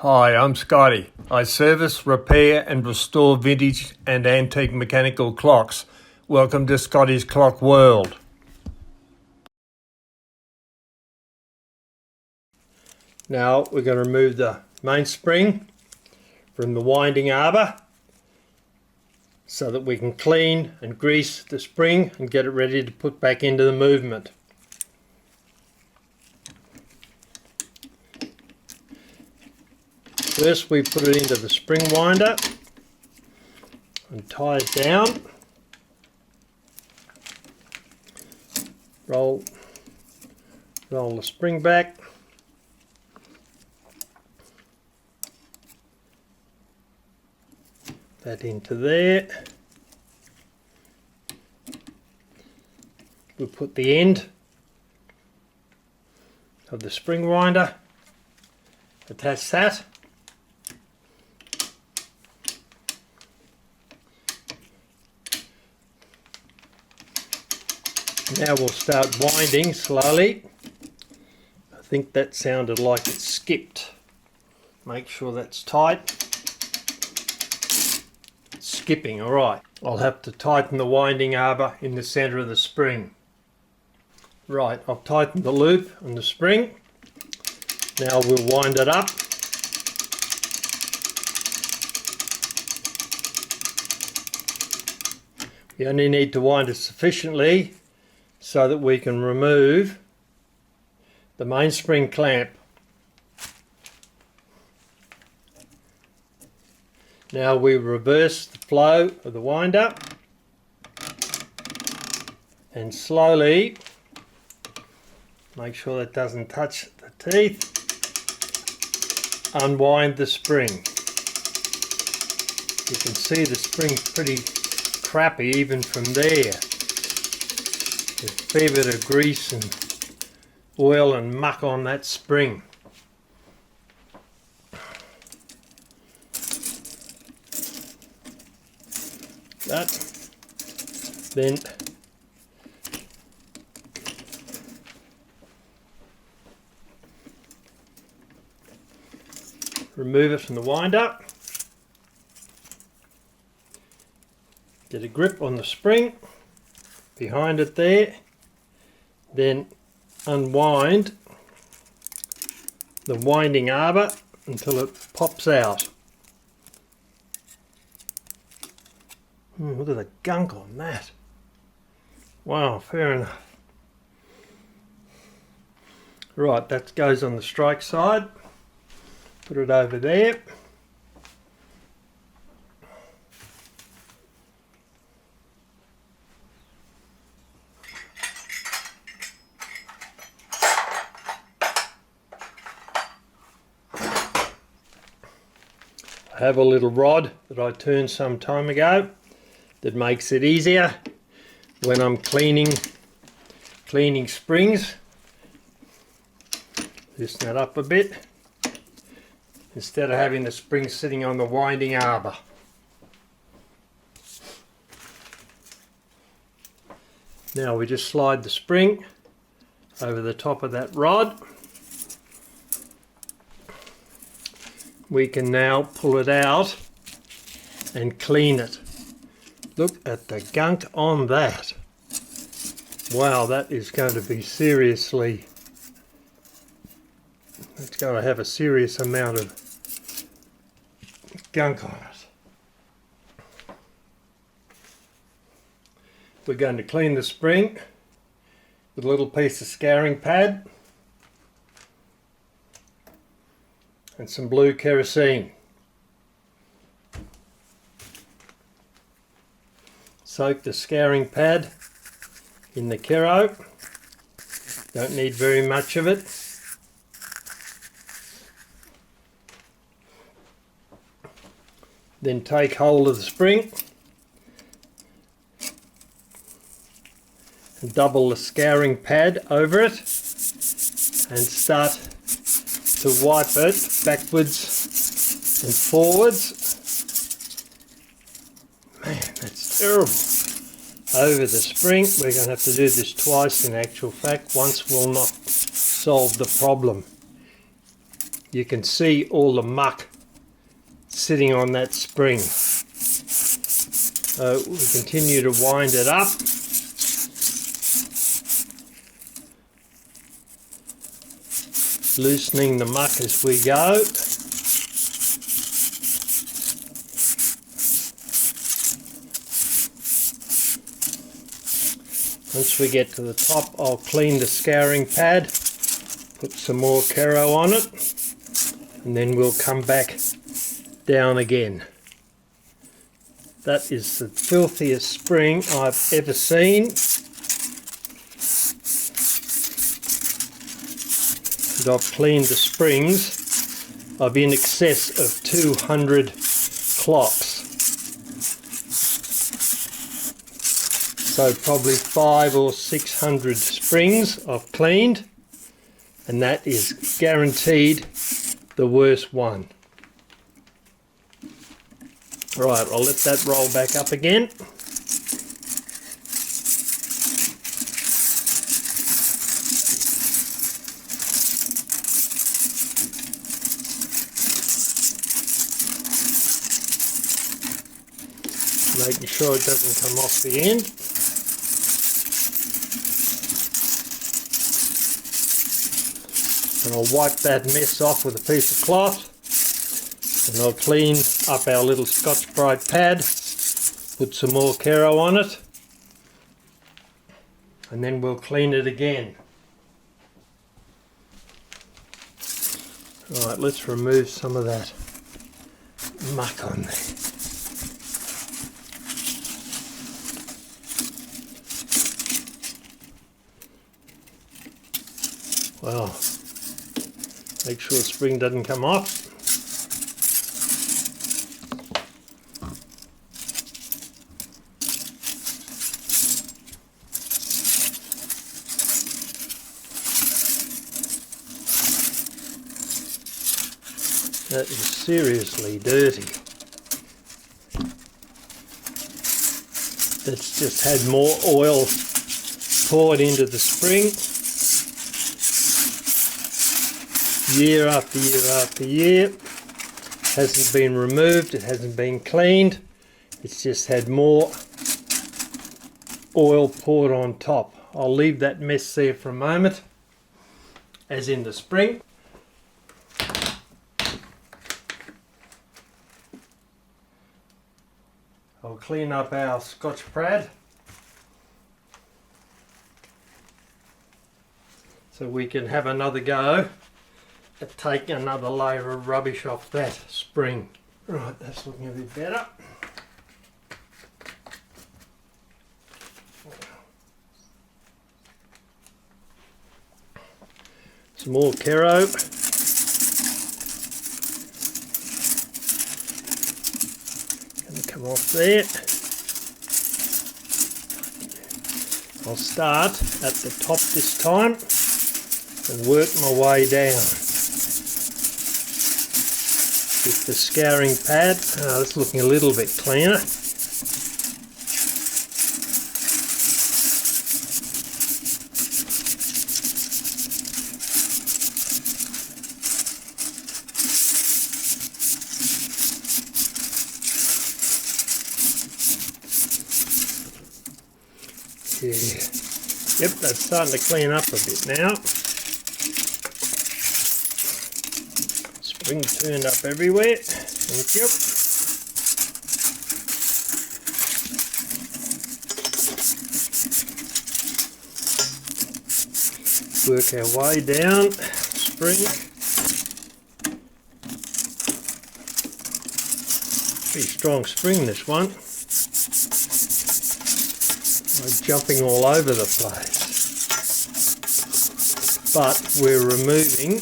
Hi, I'm Scotty. I service, repair and restore vintage and antique mechanical clocks. Welcome to Scotties Clock World. Now we're going to remove the mainspring from the winding arbor so that we can clean and grease the spring and get it ready to put back into the movement. First we put it into the spring winder and tie it down. Roll the spring back. That into there. We'll put the end of the spring winder, attach that. Now we'll start winding slowly. I think that sounded like it skipped. Make sure that's tight. It's skipping, alright. I'll have to tighten the winding arbor in the centre of the spring. Right, I've tightened the loop on the spring. Now we'll wind it up. We only need to wind it sufficiently so that we can remove the mainspring clamp. Now we reverse the flow of the winder and slowly, make sure that doesn't touch the teeth, unwind the spring. You can see the spring's pretty crappy even from there. There's a fair bit of grease and oil and muck on that spring. Then remove it from the winder. Get a grip on the spring behind it there, then unwind the winding arbor until it pops out. Look at the gunk on that. Wow, fair enough. Right, that goes on the strike side. Put it over there. I have a little rod that I turned some time ago that makes it easier when I'm cleaning springs. Loosen that up a bit instead of having the spring sitting on the winding arbor. Now we just slide the spring over the top of that rod. We can now pull it out and clean it. Look at the gunk on that. Wow, that is going to be seriously, it's going to have a serious amount of gunk on it. We're going to clean the spring with a little piece of scouring pad and some blue kerosene. Soak the scouring pad in the kero. Don't need very much of it. Then take hold of the spring and double the scouring pad over it and start to wipe it backwards and forwards. Man, that's terrible. Over the spring. We're going to have to do this twice in actual fact. Once will not solve the problem. you can see all the muck sitting on that spring. So we continue to wind it up. Loosening the muck as we go. Once we get to the top, I'll clean the scouring pad, put some more kero on it, and then we'll come back down again. That is the filthiest spring I've ever seen. And I've cleaned the springs of in excess of 200 clocks. So probably 500 or 600 springs I've cleaned, and that is guaranteed the worst one. Right, I'll let that roll back up again. Making sure it doesn't come off the end. And I'll wipe that mess off with a piece of cloth, and I'll clean up our little Scotch-Brite pad, put some more kero on it, and then we'll clean it again. Right, let's remove some of that muck on there. Well, make sure the spring doesn't come off. That is seriously dirty. That's just had more oil poured into the spring. Year after year after year. Hasn't been removed, it hasn't been cleaned. It's just had more oil poured on top. I'll leave that mess there for a moment, as in the spring. I'll clean up our Scotch pad so we can have another go at taking another layer of rubbish off that spring. Right, that's looking a bit better. Some more kero. Come off there. I'll start at the top this time and work my way down with the scouring pad. It's looking a little bit cleaner. Yep, that's starting to clean up a bit now. Spring turned up everywhere. Thank you. Work our way down. Spring. Pretty strong spring, this one. Jumping all over the place, but we're removing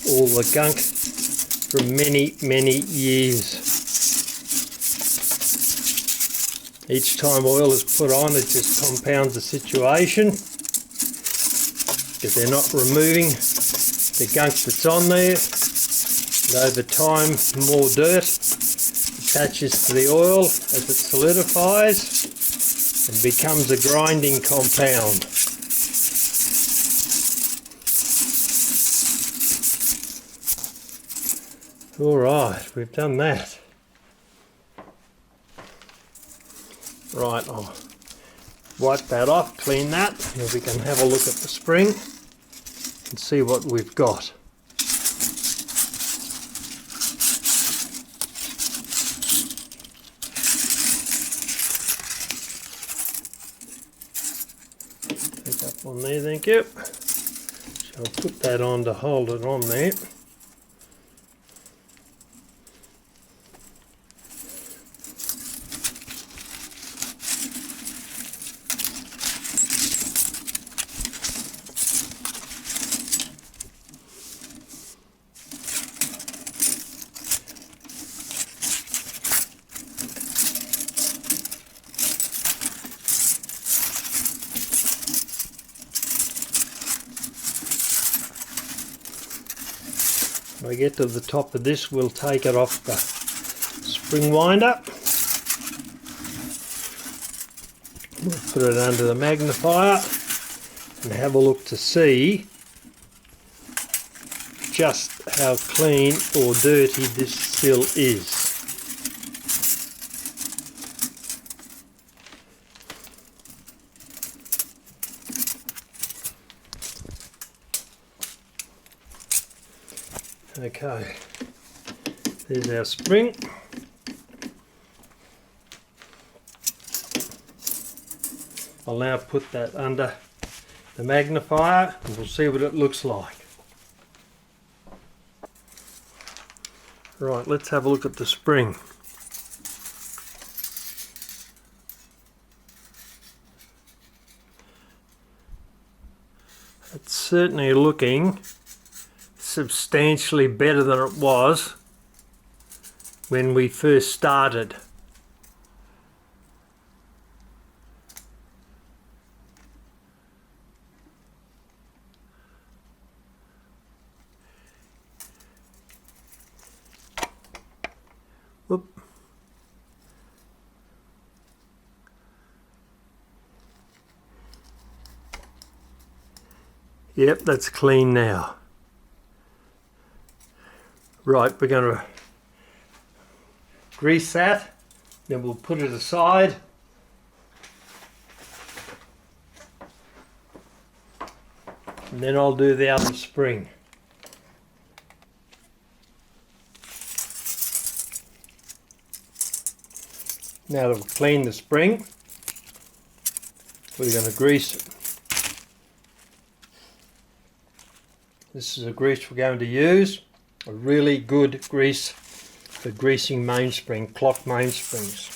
all the gunk from many years. Each time oil is put on, it just compounds the situation because they're not removing the gunk that's on there, and over time more dirt attaches to the oil as it solidifies and becomes a grinding compound. Alright, we've done that. Right, I'll wipe that off, clean that, and we can have a look at the spring and see what we've got. Pick up on there, thank you. So I'll put that on to hold it on there. When I get to the top of this, we'll take it off the spring winder. We'll put it under the magnifier and have a look to see just how clean or dirty this still is. Okay, there's our spring. I'll now put that under the magnifier and we'll see what it looks like. Right, let's have a look at the spring. It's certainly looking substantially better than it was when we first started. Whoop. Yep, that's clean now. Right, we're going to grease that, then we'll put it aside. And then I'll do the other spring. Now that we've cleaned the spring, we're going to grease it. This is a grease we're going to use. A really good grease for greasing mainspring, clock mainsprings.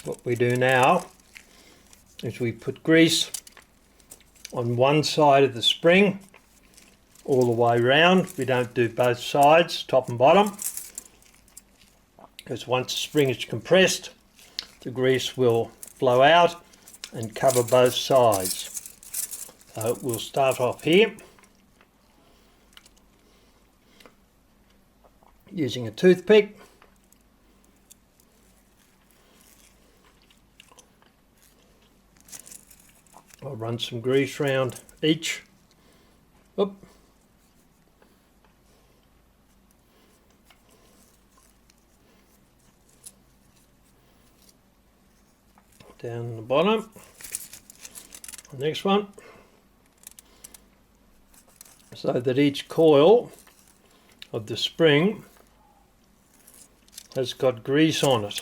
What we do now is we put grease on one side of the spring all the way round. We don't do both sides, top and bottom, because once the spring is compressed, the grease will flow out and cover both sides. So we'll start off here using a toothpick. I'll run some grease round each. Oop. Down the bottom. The next one. So that each coil of the spring has got grease on it.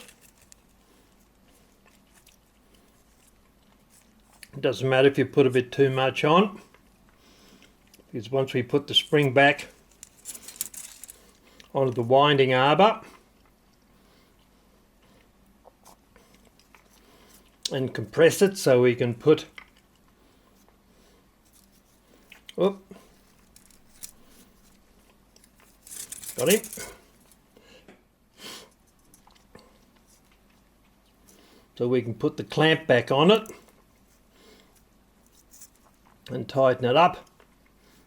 It doesn't matter if you put a bit too much on, because once we put the spring back onto the winding arbor and compress it so we can put got him. So we can put the clamp back on it and tighten it up.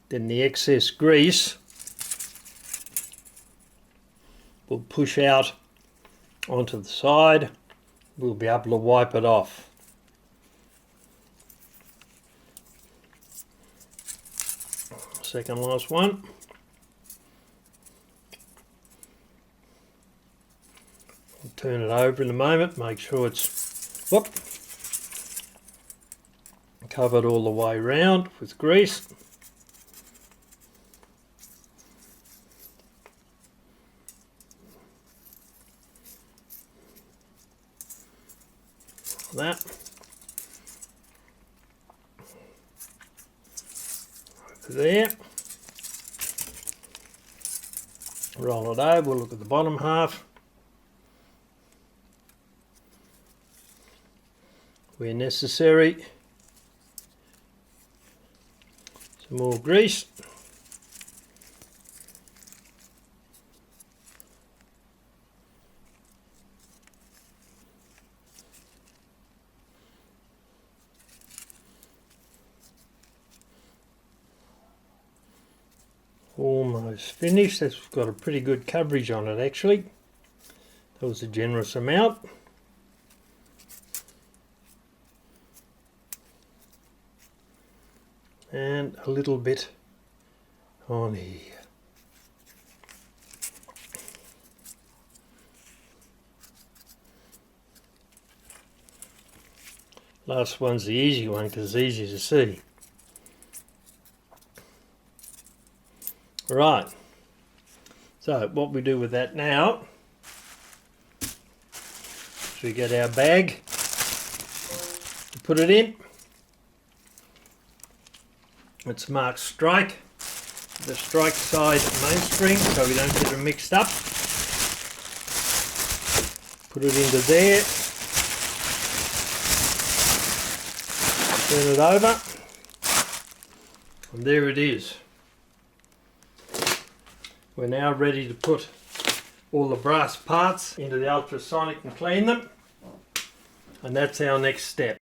Then the excess grease will push out onto the side. We'll be able to wipe it off. second last one. I'll turn it over in a moment, make sure it's covered all the way round with grease. That. Over there. Roll it over, we'll look at the bottom half. Where necessary, some more grease. Almost finished. That's got a pretty good coverage on it actually. That was a generous amount. And a little bit on here. Last one's the easy one because it's easy to see. Right, so what we do with that now is we get our bag, put it in. It's marked strike, the strike side mainspring, so we don't get them mixed up. Put it into there, turn it over, and there it is. We're now ready to put all the brass parts into the ultrasonic and clean them, and that's our next step.